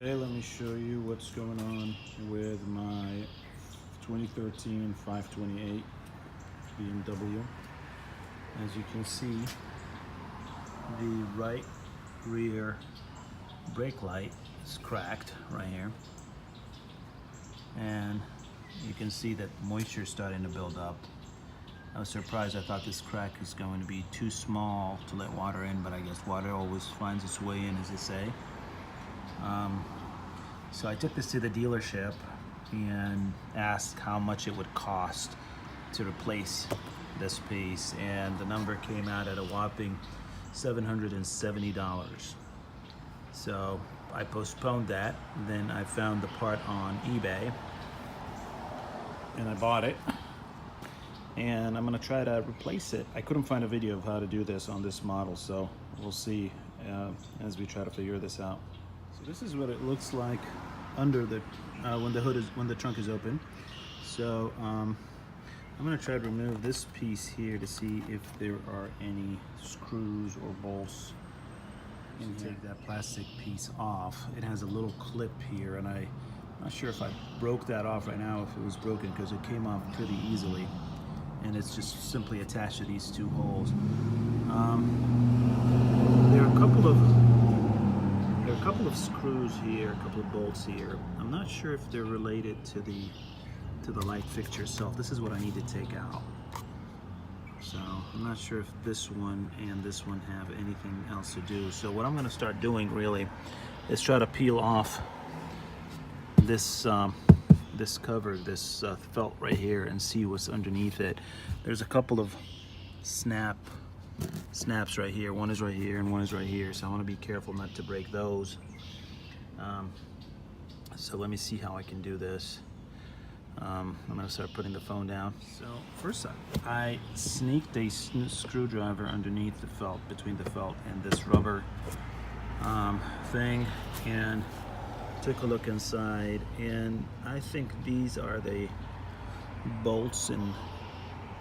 Okay, let me show you what's going on with my 2013 528 BMW. As you can see, the right rear brake light is cracked right here. And you can see that moisture is starting to build up. I was surprised. I thought this crack is going to be too small to let water in, but I guess water always finds its way in, as they say. So I took this to the dealership and asked how much it would cost to replace this piece, and the number came out at a whopping $770. So I postponed that. Then I found the part on eBay and I bought it, and I'm gonna try to replace it. I couldn't find a video of how to do this on this model, so we'll see as we try to figure this out. So this is what it looks like under the when the trunk is open. So I'm gonna try to remove this piece here to see if there are any screws or bolts. And take that plastic piece off. It has a little clip here, and I'm not sure if I broke that off right now, if it was broken, because it came off pretty easily, and it's just simply attached to these two holes. There are a couple of screws here, a couple of bolts here. I'm not sure if they're related to the light fixture itself. This is what I need to take out. So I'm not sure if this one and this one have anything else to do. So what I'm going to start doing really is try to peel off this this cover, this felt right here, and see what's underneath it. There's a couple of snaps right here. One is right here and one is right here, so I want to be careful not to break those. So let me see how I can do this. I'm going to start putting the phone down. So first I sneaked a screwdriver underneath the felt, between the felt and this rubber thing, and took a look inside, and I think these are the bolts and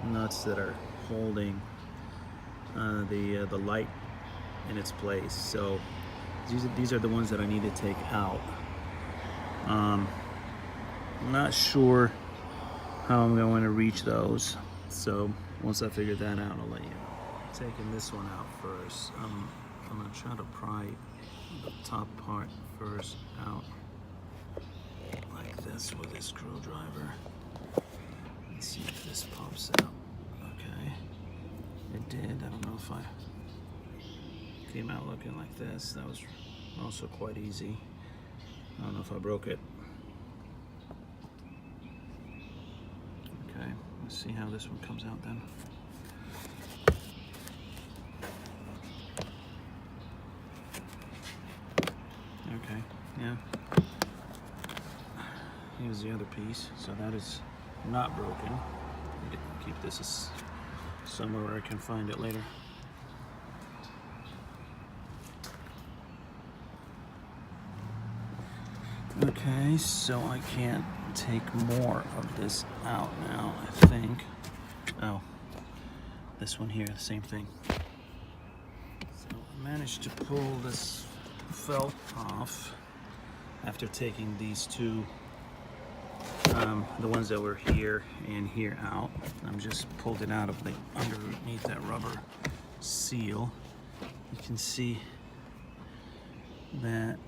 nuts that are holding the light in its place. So these are the ones that I need to take out. I'm not sure how I'm going to reach those, so once I figure that out, I'll let you know. Taking this one out first. I'm going to try to pry the top part first out like this with a screwdriver. Let's see if this pops out. Okay, it did. I don't know if I came out looking like this. That was also quite easy. I don't know if I broke it. Okay, let's see how this one comes out then. Okay, yeah. Here's the other piece. So that is not broken. I can keep this somewhere where I can find it later. Okay, so I can't take more of this out now, I think. Oh, this one here, the same thing. So I managed to pull this felt off after taking these two, the ones that were here and here out. I'm just pulled it out of the underneath that rubber seal. You can see that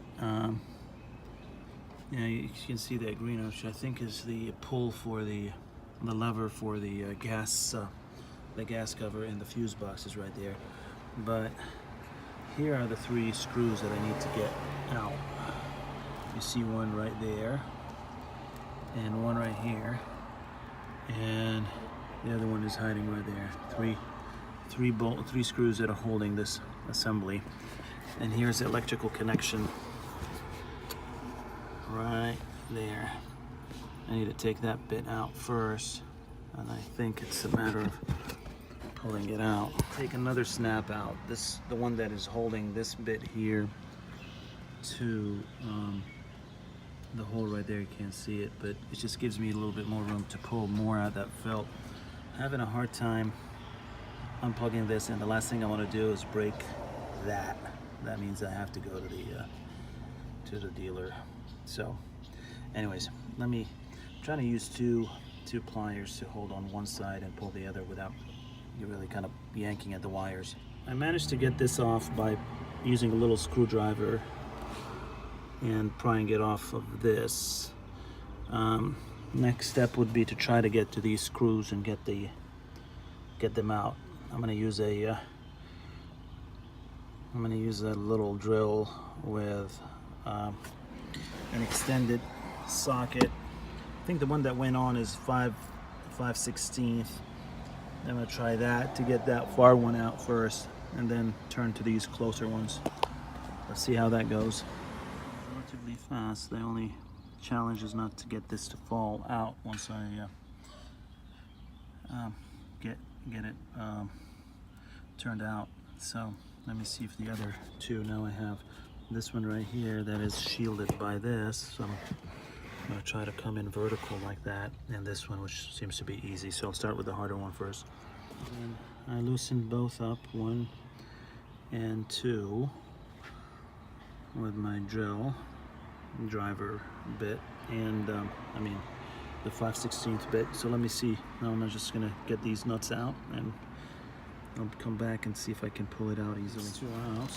you can see that green, which I think is the pull for the lever for the gas cover, and the fuse box is right there. But here are the three screws that I need to get out. You see one right there, and one right here, and the other one is hiding right there. Three screws that are holding this assembly. And here's the electrical connection right there. I need to take that bit out first, and I think it's a matter of pulling it out. Take another snap out. The one that is holding this bit here to the hole right there. You can't see it, but it just gives me a little bit more room to pull more out of that felt. Having a hard time unplugging this, and the last thing I want to do is break that. That means I have to go to to the dealer. So anyways, let me try to use two pliers to hold on one side and pull the other without you really kind of yanking at the wires. I managed to get this off by using a little screwdriver and prying it off of this. Next step would be to try to get to these screws and get them out. I'm gonna use a little drill with an extended socket. I think the one that went on is 5/16. I'm gonna try that to get that far one out first, and then turn to these closer ones. Let's see how that goes. Relatively fast. The only challenge is not to get this to fall out once I get it turned out. So let me see if the other two. Now I have this one right here that is shielded by this. So I'm gonna try to come in vertical like that, and this one, which seems to be easy. So I'll start with the harder one first. And I loosened both up, 1 and 2, with my driver bit, and I mean the 5/16 bit. So let me see. Now I'm just gonna get these nuts out, and I'll come back and see if I can pull it out easily. 2 out.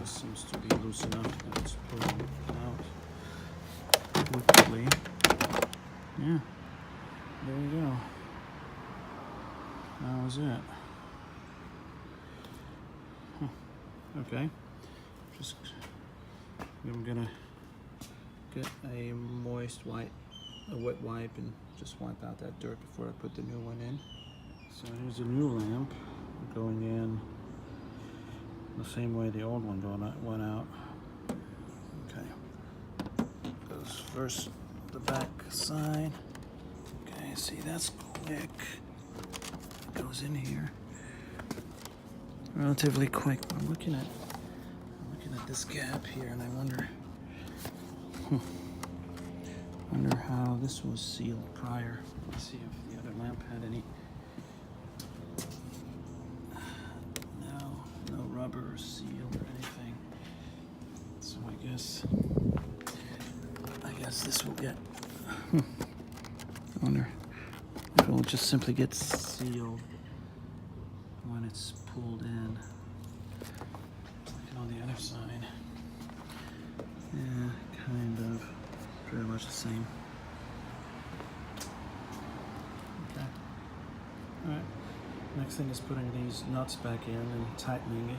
This seems to be loose enough. Let's pull it out quickly. Yeah, there you go. That was it. Okay, I'm gonna get a wet wipe and just wipe out that dirt before I put the new one in. So here's a new lamp going in the same way the old one went out. Okay, goes first the back side. Okay, see, that's quick. It goes in here relatively quick. I'm looking at this gap here, and I wonder how this was sealed prior. Let's see if the other lamp had any. No rubber or seal or anything. So I guess this will get. I wonder if it will just simply get sealed when it's pulled in. Looking on the other side. Yeah, kind of. Pretty much the same. Okay. Alright. Next thing is putting these nuts back in and tightening it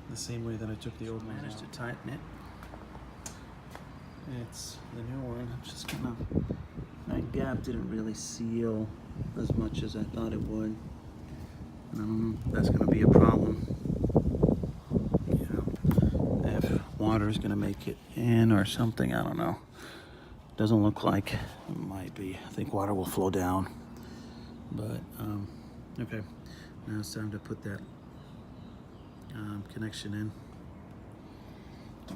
the same way that I took the old one. Managed to tighten it. It's the new one. I'm just gonna. That gap didn't really seal as much as I thought it would. That's going to be a problem. You know, if water is going to make it in or something, I don't know. Doesn't look like it might be. I think water will flow down. But okay, now it's time to put that connection in,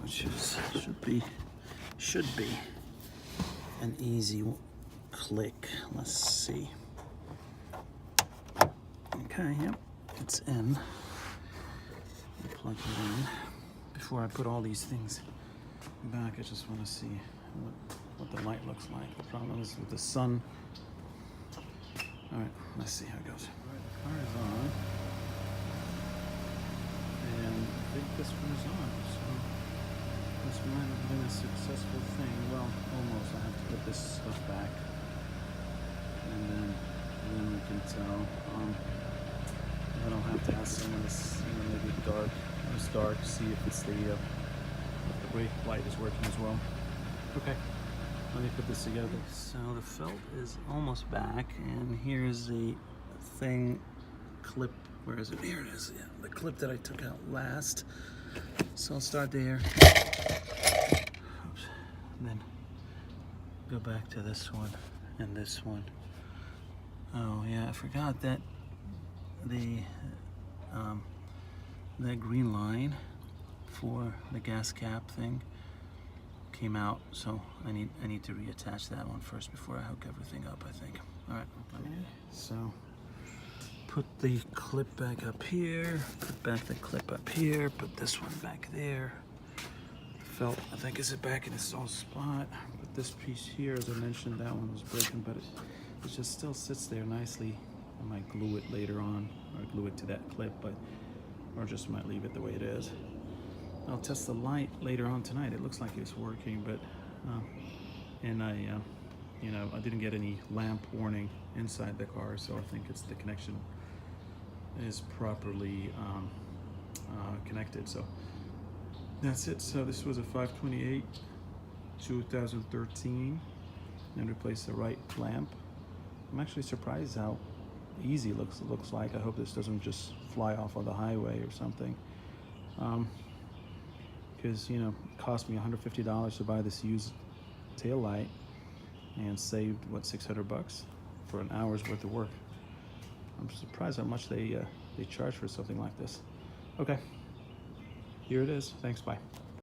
which should be an easy click. Let's see. Okay, yep, it's in. I'll plug it in. Before I put all these things back, I just want to see what the light looks like. The problem is with the sun. All right, let's see how it goes. All right, the car is on, and I think this one is on. So this might have been a successful thing. Well, almost. I have to put this stuff back, and then we can tell. I don't have to ask someone to, maybe dark, it's dark, see if it's the brake light is working as well. Okay, let me put this together. So the felt is almost back, and here's the thing clip. Where is it? Here it is. Yeah, the clip that I took out last. So I'll start there. Oops. And then go back to this one and this one. Oh yeah, I forgot that that green line for the gas cap thing came out, so I need to reattach that one first before I hook everything up, I think. All right. Okay. So put the clip back up here, put back the clip up here, put this one back there, felt, I think, is it back in its own spot. But this piece here, as I mentioned, that one was broken, but it just still sits there nicely. I might glue it later on, or glue it to that clip, or just might leave it the way it is. I'll test the light later on tonight. It looks like it's working, but and I didn't get any lamp warning inside the car, so I think it's the connection is properly connected. So that's it. So this was a 528 2013, and replaced the right lamp. I'm actually surprised how easy it looks like. I hope this doesn't just fly off on the highway or something. Because it cost me $150 to buy this used tail light, and saved what, $600 for an hour's worth of work. I'm surprised how much they charge for something like this. Okay, here it is. Thanks, bye.